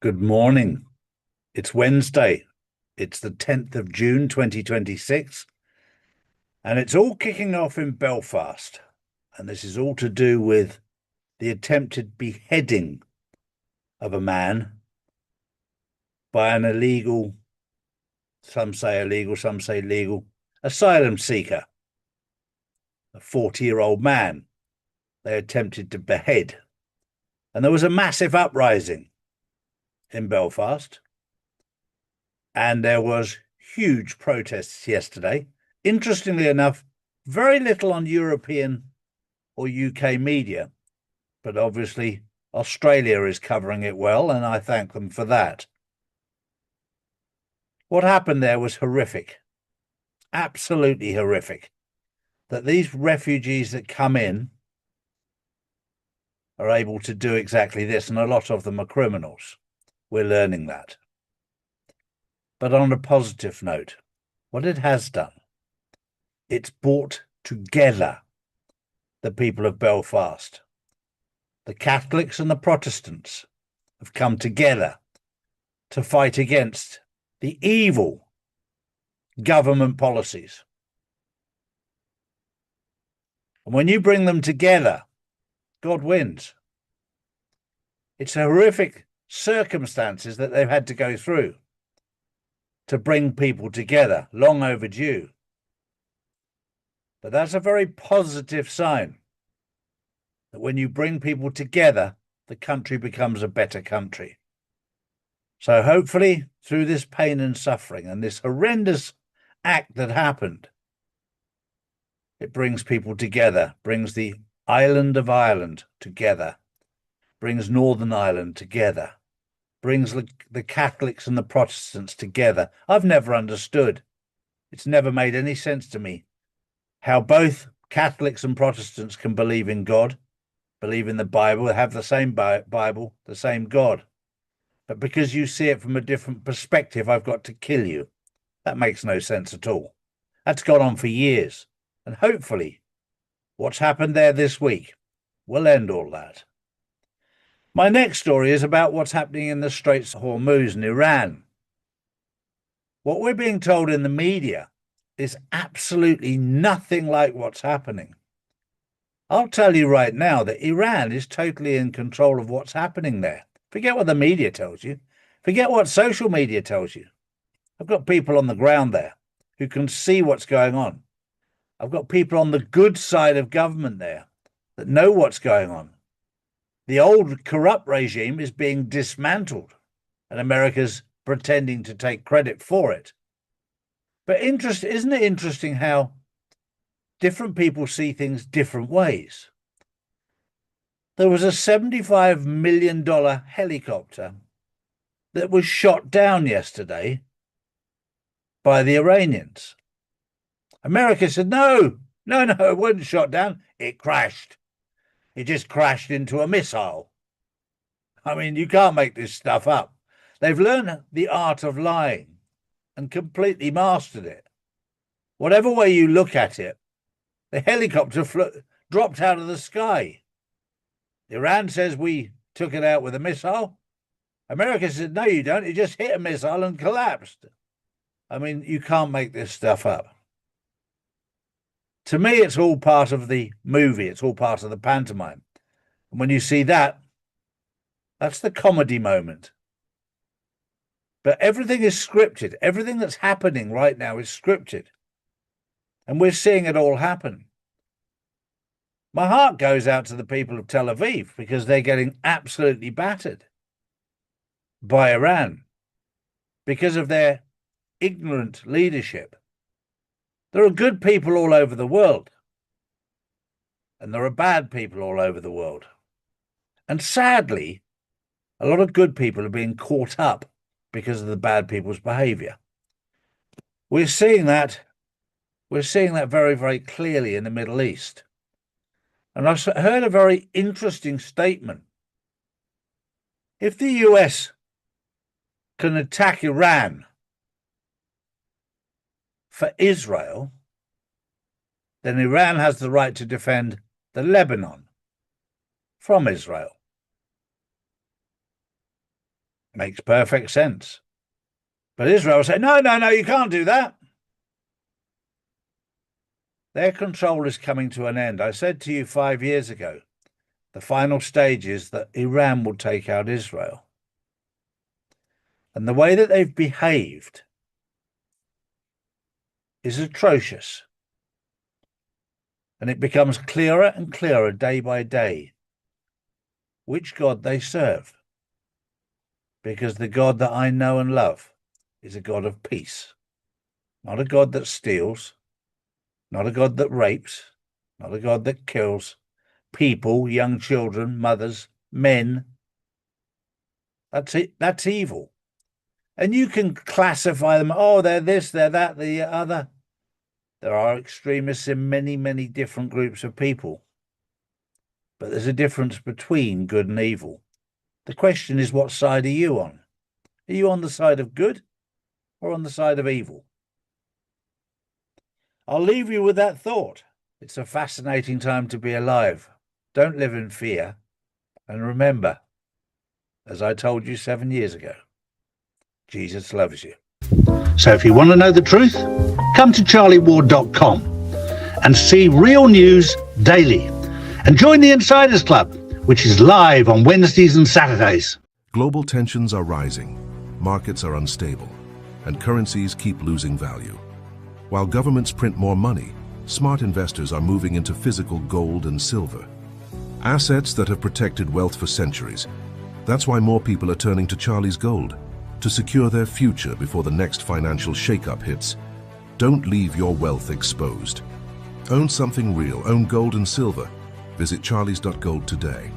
Good morning. It's Wednesday. It's the 10th of June, 2026, and it's all kicking off in Belfast. And this is all to do with the attempted beheading of a man by an illegal, some say illegal, some say legal, asylum seeker, a 40-year-old man. They attempted to behead. And there was a massive uprising in Belfast. And there was huge protests yesterday. Interestingly enough, very little on European or UK media, but obviously Australia is covering it well, and I thank them for that. What happened there was horrific, absolutely horrific, that these refugees that come in are able to do exactly this, and a lot of them are criminals. We're learning that. But on a positive note, what it has done, it's brought together the people of Belfast. The Catholics and the Protestants have come together to fight against the evil government policies. And when you bring them together, God wins. It's horrific circumstances that they've had to go through to bring people together, long overdue. But that's a very positive sign that when you bring people together, the country becomes a better country. So hopefully through this pain and suffering and this horrendous act that happened, it brings people together, brings the island of Ireland together, brings Northern Ireland together, brings the Catholics and the Protestants together. I've never understood. It's never made any sense to me how both Catholics and Protestants can believe in God, believe in the Bible, have the same Bible, the same God. But because you see it from a different perspective, I've got to kill you. That makes no sense at all. That's gone on for years. And hopefully what's happened there this week will end all that. My next story is about what's happening in the Straits of Hormuz in Iran. What we're being told in the media is absolutely nothing like what's happening. I'll tell you right now that Iran is totally in control of what's happening there. Forget what the media tells you. Forget what social media tells you. I've got people on the ground there who can see what's going on. I've got people on the good side of government there that know what's going on. The old corrupt regime is being dismantled, and America's pretending to take credit for it. But isn't it interesting how different people see things different ways? There was a $75 million helicopter that was shot down yesterday by the Iranians. America said, no, it wasn't shot down. It crashed. It just crashed into a missile. I mean, you can't make this stuff up. They've learned the art of lying and completely mastered it. Whatever way you look at it, the helicopter dropped out of the sky. Iran says we took it out with a missile. America said, no, you don't. It just hit a missile and collapsed. I mean, you can't make this stuff up. To me, it's all part of the movie. It's all part of the pantomime. And when you see that, that's the comedy moment. But everything is scripted. Everything that's happening right now is scripted. And we're seeing it all happen. My heart goes out to the people of Tel Aviv because they're getting absolutely battered by Iran because of their ignorant leadership. There are good people all over the world, and there are bad people all over the world. And sadly, a lot of good people are being caught up because of the bad people's behavior. We're seeing that very, very clearly in the Middle East. And I heard a very interesting statement. If the US can attack Iran for Israel, then Iran has the right to defend the Lebanon from Israel. Makes perfect sense. But Israel said, no, you can't do that. Their control is coming to an end. I said to you 5 years ago, the final stage is that Iran will take out Israel. And the way that they've behaved is atrocious. And it becomes clearer and clearer day by day which God they serve. Because the God that I know and love is a God of peace, not a God that steals, not a God that rapes, not a God that kills people, young children, mothers, men. That's it. That's evil. And you can classify them, oh, they're this, they're that, the other. There are extremists in many, many different groups of people. But there's a difference between good and evil. The question is, what side are you on? Are you on the side of good or on the side of evil? I'll leave you with that thought. It's a fascinating time to be alive. Don't live in fear. And remember, as I told you 7 years ago, Jesus loves you. So if you want to know the truth, come to charlieward.com and see real news daily. And join the Insiders Club, which is live on Wednesdays and Saturdays. Global tensions are rising, markets are unstable, and currencies keep losing value. While governments print more money, smart investors are moving into physical gold and silver, assets that have protected wealth for centuries. That's why more people are turning to Charlie's Gold to secure their future before the next financial shakeup hits. Don't leave your wealth exposed. Own something real, own gold and silver. Visit charlies.gold today.